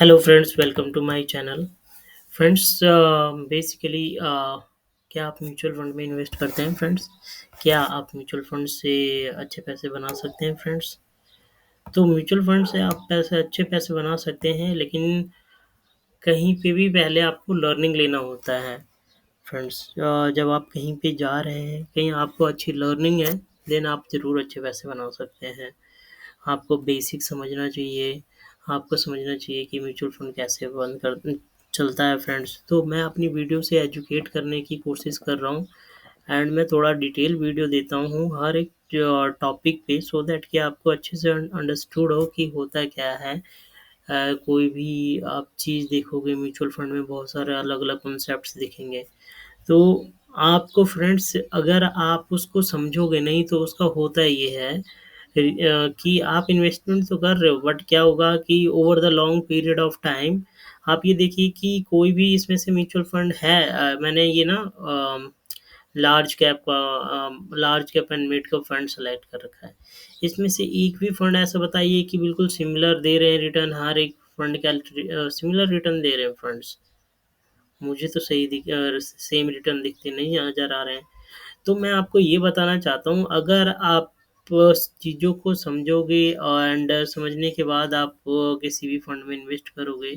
Hello friends, welcome to my channel. Friends, basically क्या आप mutual fund में invest करते हैं फ्रेंड्स? क्या आप म्यूचुअल फंड से अच्छे पैसे बना सकते हैं फ्रेंड्स? तो म्यूचुअल फंड से आप अच्छे पैसे बना सकते हैं, लेकिन कहीं पे भी पहले आपको लर्निंग लेना होता है फ्रेंड्स। जब आप कहीं पे जा रहे हैं, कहीं आपको अच्छी लर्निंग है, देन आप ज़रूर अच्छे पैसे बना सकते हैं। आपको बेसिक समझना चाहिए, आपको समझना चाहिए कि म्यूचुअल फ़ंड कैसे बंद कर चलता है फ्रेंड्स। तो मैं अपनी वीडियो से एजुकेट करने की कोशिश कर रहा हूँ, एंड मैं थोड़ा डिटेल वीडियो देता हूँ हर एक टॉपिक पे, सो दैट कि आपको अच्छे से अंडरस्टूड हो कि होता क्या है। कोई भी आप चीज़ देखोगे म्यूचुअल फंड में, बहुत सारे अलग-अलग कॉन्सेप्ट्स दिखेंगे। तो आपको फ्रेंड्स, अगर आप उसको समझोगे नहीं तो उसका होता ये है कि आप इन्वेस्टमेंट तो कर रहे हो, बट क्या होगा कि over the long period of time आप ये देखिए कि कोई भी इसमें से म्यूचुअल फंड है, मैंने ये ना large cap and mid cap fund select कर रखा है। इसमें से एक भी फंड ऐसा बताइए कि बिल्कुल सिमिलर दे रहे हैं रिटर्न, हर एक फंड सिमिलर रिटर्न दे रहे हैं फ्रेंड्स। मुझे तो सेम रिटर्न दिखते नहीं नज़र आ रहे हैं। तो मैं आपको ये बताना चाहता हूँ, अगर आप चीज़ों को समझोगे एंड समझने के बाद आप किसी भी फंड में इन्वेस्ट करोगे,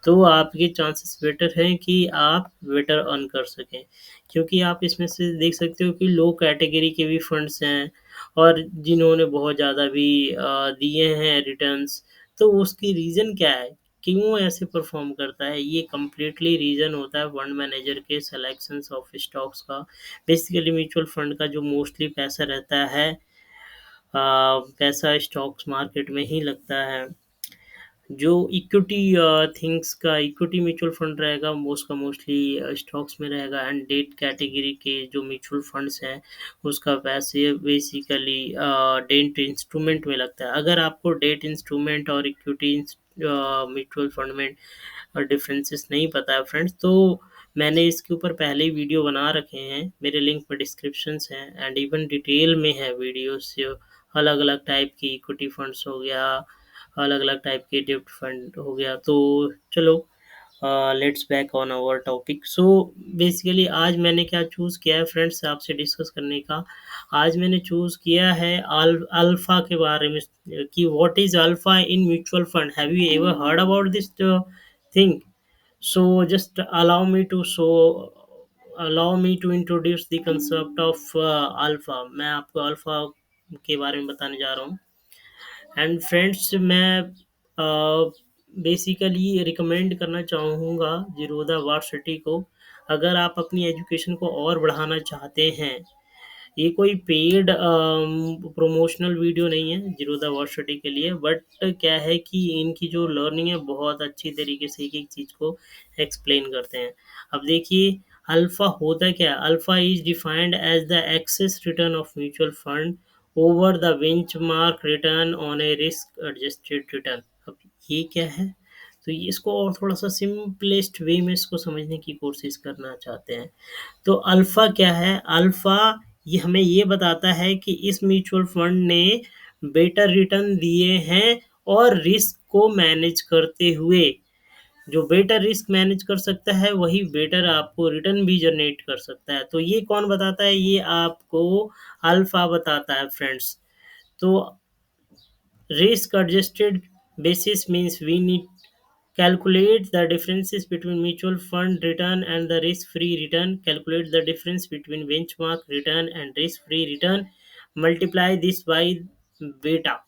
तो आपके चांसेस बेटर हैं कि आप बेटर अर्न कर सकें। क्योंकि आप इसमें से देख सकते हो कि लो कैटेगरी के भी फंड्स हैं, और जिन्होंने बहुत ज़्यादा भी दिए हैं रिटर्न्स। तो उसकी रीज़न क्या है? क्यों ऐसे परफ़ॉर्म करता है? ये कंप्लीटली रीज़न होता है फंड मैनेजर के सिलेक्शंस ऑफ स्टॉक्स का। बेसिकली म्यूचुअल फंड का जो मोस्टली पैसा रहता है, पैसा स्टॉक्स मार्केट में ही लगता है। जो इक्विटी थिंग्स का इक्विटी म्यूचुअल फंड रहेगा, वो उसका मोस्टली स्टॉक्स में रहेगा, एंड डेट कैटेगरी के जो म्यूचुअल फंड्स हैं, उसका पैसे बेसिकली डेट इंस्ट्रूमेंट में लगता है। अगर आपको डेट इंस्ट्रूमेंट और इक्विटी म्यूचुअल फंड में डिफरेंसेस नहीं पता है फ्रेंड्स, तो मैंने इसके ऊपर पहले ही वीडियो बना रखे हैं, मेरे लिंक में डिस्क्रिप्शंस हैं, एंड इवन डिटेल में है वीडियोस। अलग अलग टाइप की इक्विटी फंड्स हो गया, अलग अलग टाइप के डिप्ट फंड हो गया। तो चलो, let's back on our topic. So basically आज मैंने क्या चूज़ किया है फ्रेंड्स आपसे डिस्कस करने का। आज मैंने चूज़ किया है अल्फा के बारे में, कि what is alpha in mutual fund, have you ever heard about this thing? So just allow me to introduce the concept of alpha। मैं आपको अल्फा के बारे में बताने जा रहा हूँ। एंड फ्रेंड्स, मैं बेसिकली रिकमेंड करना चाहूँगा जीरोधा वार्सिटी को। अगर आप अपनी एजुकेशन को और बढ़ाना चाहते हैं, ये कोई पेड प्रमोशनल वीडियो नहीं है जीरोधा वर्सिटी के लिए, बट क्या है कि इनकी जो लर्निंग है बहुत अच्छी तरीके से एक एक चीज़ को एक्सप्लेन करते हैं। अब देखिए, अल्फ़ा होता क्या है? Alpha is defined as the excess return of mutual fund over the benchmark return on a risk adjusted return. अब ये क्या है? तो ये इसको और थोड़ा सा सिंपलेस्ट वे में इसको समझने की कोशिश करना चाहते हैं। तो अल्फ़ा क्या है? अल्फ़ा ये हमें ये बताता है कि इस म्यूचुअल फंड ने बेटर रिटर्न दिए हैं, और रिस्क को मैनेज करते हुए। जो बेटर रिस्क मैनेज कर सकता है, वही बेटर आपको रिटर्न भी जनरेट कर सकता है। तो ये कौन बताता है? ये आपको अल्फ़ा बताता है फ्रेंड्स। तो risk adjusted basis means we need calculate the differences between mutual fund return and the risk free return. Calculate the difference between benchmark return and risk free return, multiply this by beta।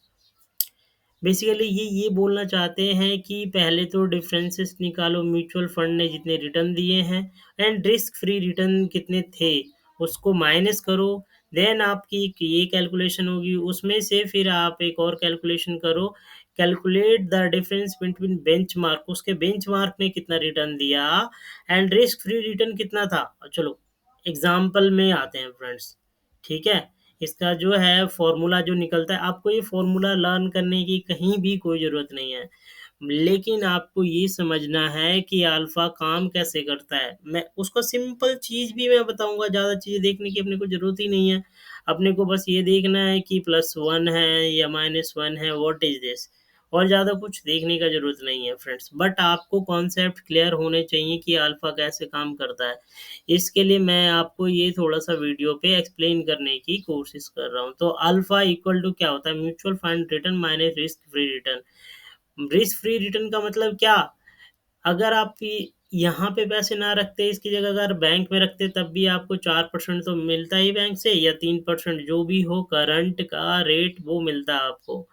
Basically ये बोलना चाहते हैं कि पहले तो differences निकालो, mutual fund ने जितने रिटर्न दिए हैं एंड रिस्क फ्री रिटर्न कितने थे, उसको माइनस करो। देन आपकी एक ये कैलकुलेशन होगी, उसमें से फिर आप एक और कैलकुलेशन करो। Calculate the difference between benchmark, उसके बेंचमार्क ने कितना रिटर्न दिया, एंड रिस्क फ्री रिटर्न कितना था। चलो एग्जाम्पल में आते हैं फ्रेंड्स, ठीक है? इसका जो है फ़ॉर्मूला जो निकलता है, आपको ये फ़ॉर्मूला लर्न करने की कहीं भी कोई ज़रूरत नहीं है। लेकिन आपको ये समझना है कि अल्फ़ा काम कैसे करता है। मैं उसका सिंपल चीज़ भी मैं बताऊँगा, ज़्यादा चीज़ें देखने की अपने को ज़रूरत ही नहीं है। अपने को बस ये देखना है कि +1 है या -1 है, व्हाट इज़ दिस? और ज़्यादा कुछ देखने का ज़रूरत नहीं है फ्रेंड्स। बट आपको कॉन्सेप्ट क्लियर होने चाहिए कि अल्फ़ा कैसे काम करता है। इसके लिए मैं आपको ये थोड़ा-सा वीडियो पे एक्सप्लेन करने की कोशिश कर रहा हूँ। तो अल्फ़ा इक्वल टू क्या होता है? Mutual fund return minus risk free return. Risk free return का मतलब क्या? अगर आप यहाँ पे पैसे ना रखते, इसकी जगह अगर बैंक में रखते, तब भी आपको 4% तो मिलता ही बैंक से, या 3% जो भी हो करंट का रेट वो मिलता है आपको।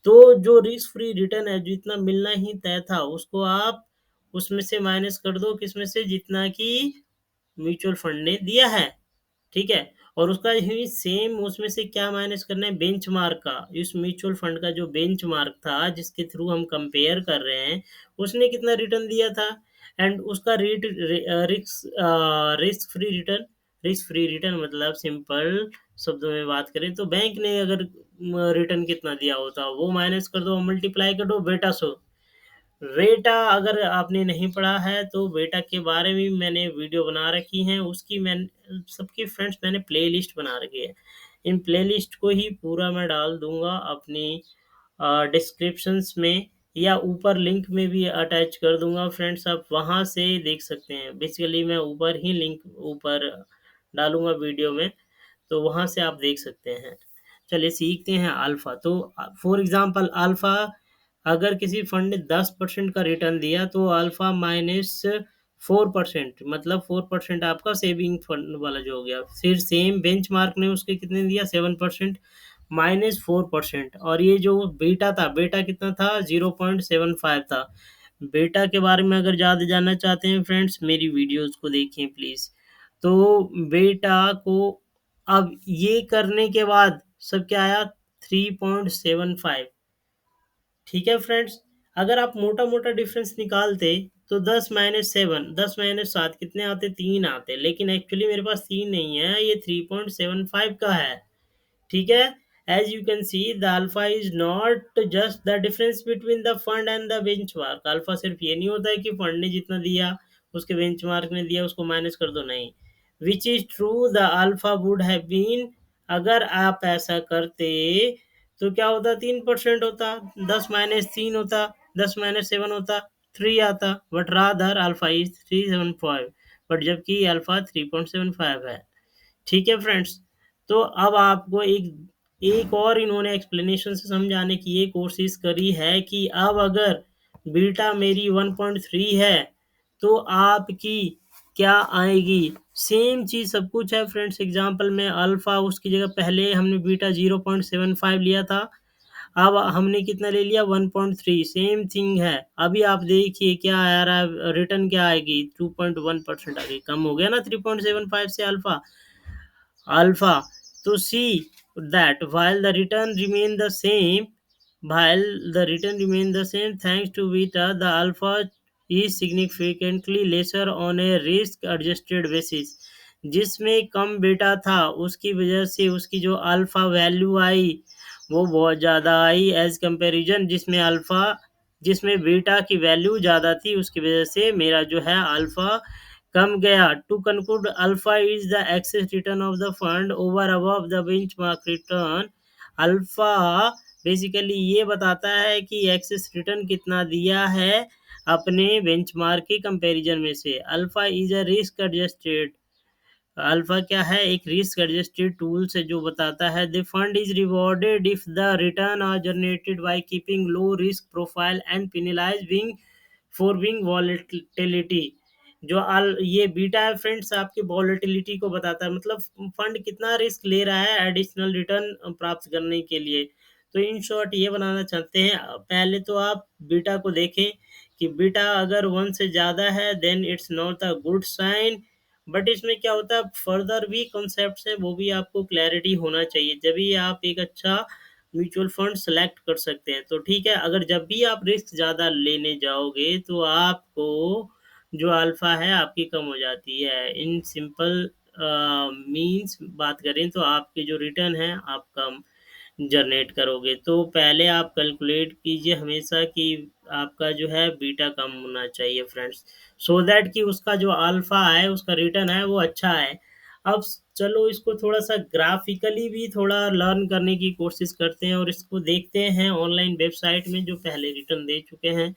तो जो रिस्क फ्री रिटर्न है, जितना मिलना ही तय था, उसको आप उसमें से माइनस कर दो, किसमें से? जितना कि म्यूचुअल फंड ने दिया है। ठीक है? और उसका ही सेम उसमें से क्या माइनस करना है? बेंचमार्क का। इस म्यूचुअल फंड का जो बेंचमार्क था, जिसके थ्रू हम कंपेयर कर रहे हैं, उसने कितना रिटर्न दिया था? एंड उसका risk free return, risk free return मतलब सिंपल शब्दों में बात करें तो बैंक ने अगर रिटर्न कितना दिया होता, वो माइनस कर दो, मल्टीप्लाई कर दो बेटा सो। वेटा अगर आपने नहीं पढ़ा है तो वेटा के बारे में मैंने वीडियो बना रखी हैं, उसकी सबकी फ्रेंड्स मैंने प्लेलिस्ट बना रखी है। इन प्लेलिस्ट को ही पूरा मैं डाल दूँगा अपनी डिस्क्रिप्शंस में, या ऊपर लिंक में भी अटैच कर दूँगा फ्रेंड्स, आप वहाँ से देख सकते हैं। बेसिकली मैं ऊपर ही लिंक ऊपर डालूँगा वीडियो में, तो वहाँ से आप देख सकते हैं। चलिए सीखते हैं अल्फ़ा। तो फॉर एग्ज़ाम्पल अल्फ़ा, अगर किसी फंड ने 10% का रिटर्न दिया तो अल्फ़ा माइनस 4%, मतलब 4% आपका सेविंग फंड वाला जो हो गया। फिर सेम बेंचमार्क ने उसके कितने दिया? 7% माइनस 4%। और ये जो बीटा था, बीटा कितना था? 0.75 था। बीटा के बारे में अगर ज़्यादा जानना चाहते हैं फ्रेंड्स, मेरी वीडियोज़ को देखें प्लीज़। तो बीटा को अब ये करने के बाद सब क्या आया? 3.75। ठीक है फ्रेंड्स? अगर आप मोटा-मोटा डिफ़रेंस निकालते तो 10 माइनस 7, 10 माइनस 7 कितने आते? 3 आते। लेकिन एक्चुअली मेरे पास 3 नहीं है, ये 3.75 का है। ठीक है? As you can see, the alpha is not just the difference between the fund and the benchmark. Alpha सिर्फ ये नहीं होता है कि फंड ने जितना दिया, उसके बेंचमार्क ने दिया, उसको माइनस कर दो, नहीं। Which is true, the alpha would have been, अगर आप ऐसा करते तो क्या होता? 3% होता, 10 माइनस 3 होता, 10 माइनस 7 होता, 3 आता, but rather alpha is 375, but जबकि अल्फा 3.75 है। ठीक है फ्रेंड्स? तो अब आपको एक एक और इन्होंने एक्सप्लेनेशन से समझाने की ये कोशिश करी है कि अब अगर बीटा मेरी 1.3 है, तो आपकी क्या आएगी? सेम चीज़ सब कुछ है फ्रेंड्स। एग्ज़ाम्पल में अल्फ़ा, उसकी जगह पहले हमने बीटा 0.75 लिया था, अब हमने कितना ले लिया? 1.3, सेम थिंग है। अभी आप देखिए क्या आ रहा है, रिटर्न क्या आएगी? 2.1% आ गई, कम हो गया ना 3.75 से alpha. Alpha. To see that while the return remain the same, thanks to beta, the alpha is significantly lesser on a risk adjusted basis. जिसमें कम बीटा था, उसकी वजह से उसकी जो अल्फा वैल्यू आई वो बहुत ज़्यादा आई, एज कंपैरिजन जिसमें बीटा की वैल्यू ज़्यादा थी, उसकी वजह से मेरा जो है अल्फा कम गया। To conclude, alpha is the excess return of the fund over above the benchmark return. Alpha basically ये बताता है कि एक्सेस रिटर्न कितना दिया है अपने बेंचमार्क के कंपैरिजन में से। Alpha is a risk adjusted, alpha क्या है? एक रिस्क एडजस्टेड टूल्स है जो बताता है the fund is rewarded if the return are generated by keeping low risk profile and penalise being for being volatility. जो ये बीटा है फ्रेंड्स, आपकी वॉलेटिलिटी को बताता है, मतलब फंड कितना रिस्क ले रहा है एडिशनल रिटर्न प्राप्त करने के लिए। तो इन शॉर्ट ये बनाना चाहते हैं, पहले तो आप बीटा को देखें कि बीटा अगर 1 से ज़्यादा है then it's not a good sign. But इसमें क्या होता है, फर्दर भी कॉन्सेप्ट्स हैं, वो भी आपको क्लैरिटी होना चाहिए, जभी आप एक अच्छा म्यूचुअल फंड सेलेक्ट कर सकते हैं। तो ठीक है, अगर जब भी आप रिस्क ज़्यादा लेने जाओगे तो आपको जो अल्फ़ा है आपकी कम हो जाती है। इन सिंपल मीन्स बात करें तो आपके जो रिटर्न है आप कम जनरेट करोगे। तो पहले आप कैलकुलेट कीजिए हमेशा कि आपका जो है बीटा कम होना चाहिए फ्रेंड्स, सो दैट कि उसका जो अल्फ़ा है, उसका रिटर्न है वो अच्छा है। अब चलो इसको थोड़ा-सा ग्राफ़िकली भी थोड़ा लर्न करने की कोशिश करते हैं और इसको देखते हैं ऑनलाइन वेबसाइट में जो पहले रिटर्न दे चुके हैं,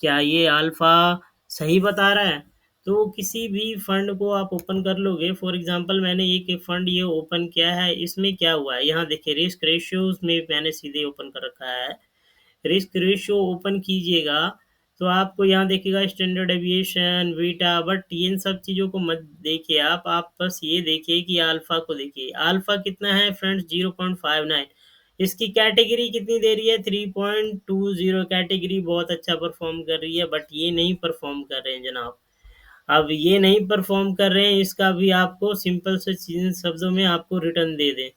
क्या ये अल्फ़ा सही बता रहा है? तो किसी भी फंड को आप ओपन कर लोगे, फॉर एग्ज़ाम्पल मैंने एक फंड ये ओपन किया है, इसमें क्या हुआ है, यहाँ देखिए रिस्क रेशियोज़ में मैंने सीधे ओपन कर रखा है। रिस्क रेशियो ओपन कीजिएगा, तो आपको यहाँ देखिएगा standard deviation, beta, but in सब चीज़ों को मत देखिए आप बस ये देखिए कि अल्फ़ा को देखिए। अल्फ़ा कितना है फ्रेंड्स 0.59, इसकी कैटेगरी कितनी दे रही है 3.20, कैटेगरी बहुत अच्छा परफ़ॉर्म कर रही है, बट ये नहीं परफ़ॉर्म कर रहे हैं जनाब। अब ये नहीं परफ़ॉर्म कर रहे हैं, इसका भी आपको सिंपल से चीज़ शब्दों में आपको रिटर्न दे दें,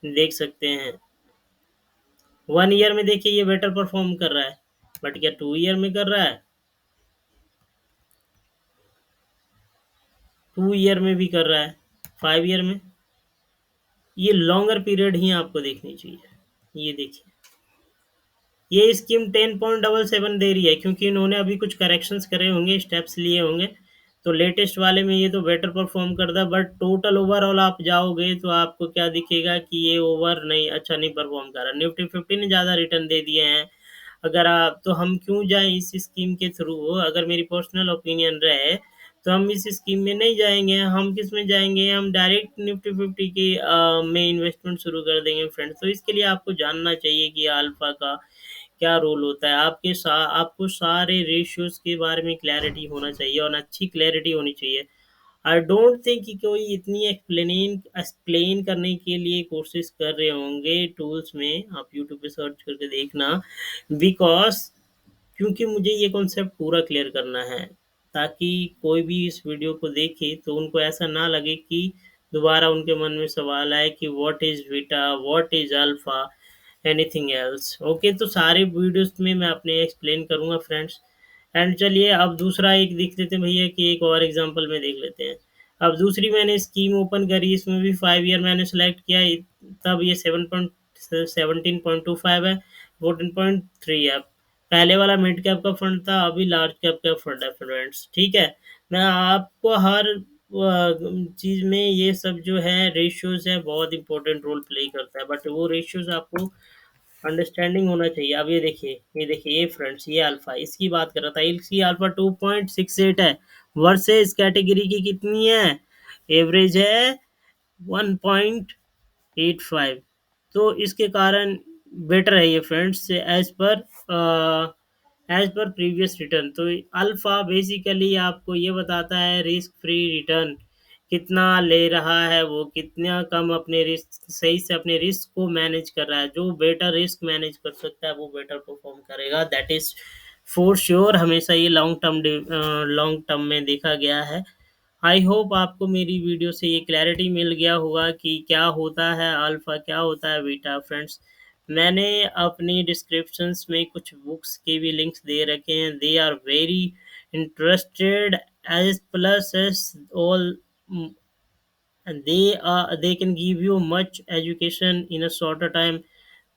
देख सकते हैं। 1 ईयर में देखिए ये बेटर परफ़ॉर्म कर रहा है, बट क्या 2 ईयर में कर रहा है? 2 ईयर में भी कर रहा है, 5 ईयर में? ये लॉन्गर पीरियड ही आपको देखनी चाहिए। ये देखिए, ये स्कीम 10.77 दे रही है क्योंकि इन्होंने अभी कुछ करेक्शंस करे होंगे, स्टेप्स लिए होंगे, तो लेटेस्ट वाले में ये तो बेटर परफ़ॉर्म करता है, बट टोटल ओवरऑल आप जाओगे तो आपको क्या दिखेगा कि ये ओवर नहीं अच्छा नहीं परफ़ॉर्म कर रहा। निफ्टी 50 ने ज़्यादा रिटर्न दे दिए हैं। अगर आप तो हम क्यों जाएँ इस स्कीम के थ्रू? अगर मेरी पर्सनल ओपिनियन रहे, तो हम इस स्कीम में नहीं जाएँगे, हम किस में जाएँगे? हम डायरेक्ट निफ्टी 50 के में इन्वेस्टमेंट शुरू कर देंगे फ्रेंड्स। तो इसके लिए आपको जानना चाहिए कि अल्फ़ा का क्या रोल होता है। आपको सारे रेशियोज़ के बारे में क्लैरिटी होना चाहिए और अच्छी क्लैरिटी होनी चाहिए। आई डोंट थिंक कि कोई इतनी एक्सप्लेन करने के लिए कोशिश कर रहे होंगे टूल्स में, आप यूट्यूब पे सर्च करके देखना, बिकॉज़ क्योंकि मुझे ये कॉन्सेप्ट पूरा क्लियर करना है, ताकि कोई भी इस वीडियो को देखे तो उनको ऐसा ना लगे कि दोबारा उनके मन में सवाल आए कि what is beta, what is alpha, anything else. Okay, तो सारे वीडियोज़ में मैं अपने एक्सप्लेन करूँगा फ्रेंड्स। एंड चलिए अब दूसरा एक देख लेते हैं भैया कि एक और एग्ज़ाम्पल में देख लेते हैं। अब दूसरी मैंने स्कीम ओपन करी, इसमें भी 5 ईयर मैंने सेलेक्ट किया, तब ये 17.25 है, 14.3 है। पहले वाला मिड कैप का फंड था, अभी लार्ज कैप का फंड है फ्रेंड्स, ठीक है। मैं आपको हर चीज़ में ये सब जो है रेशियोज़ है बहुत इंपॉर्टेंट रोल प्ले करता है, बट वो रेशियोज़ आपको अंडरस्टैंडिंग होना चाहिए। अब ये देखिए ये फ्रेंड्स, ये अल्फ़ा इसकी बात कर रहा था, इसकी अल्फ़ा 2.68 है, वर्सेस कैटेगरी की कितनी है? एवरेज है 1.85। तो इसके कारण बेटर है ये friends as per previous return. तो अल्फ़ा बेसिकली आपको ये बताता है रिस्क फ्री रिटर्न कितना ले रहा है, वो कितना कम अपने रिस्क सही से अपने रिस्क को मैनेज कर रहा है। जो बेटर रिस्क मैनेज कर सकता है वो बेटर परफॉर्म करेगा, दैट इज़ फॉर श्योर। हमेशा ये लॉन्ग टर्म में देखा गया है। आई होप आपको मेरी वीडियो से ये क्लैरिटी मिल गया होगा कि क्या होता है अल्फ़ा, क्या होता है बीटा फ्रेंड्स। मैंने अपनी डिस्क्रिप्शंस में कुछ बुक्स के भी लिंक्स दे रखे हैं, they are very interested as plus as all, and they can give you much education in a shorter time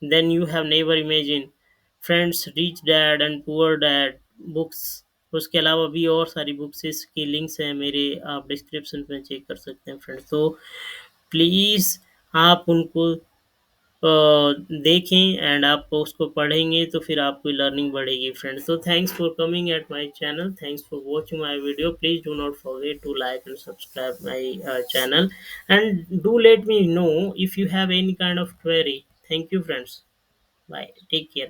than you have never imagined friends. Rich dad and poor dad books, उसके अलावा भी और सारी books की links हैं मेरे, आप description में चेक कर सकते हैं फ्रेंड्स। तो प्लीज़ आप उनको देखें एंड आप उसको पढ़ेंगे तो फिर आपकी लर्निंग बढ़ेगी फ्रेंड्स। तो thanks for coming at my channel, thanks for watching my video, please do not forget to like and subscribe my channel and do let me know if you have any kind of query. Thank you friends, bye, take care.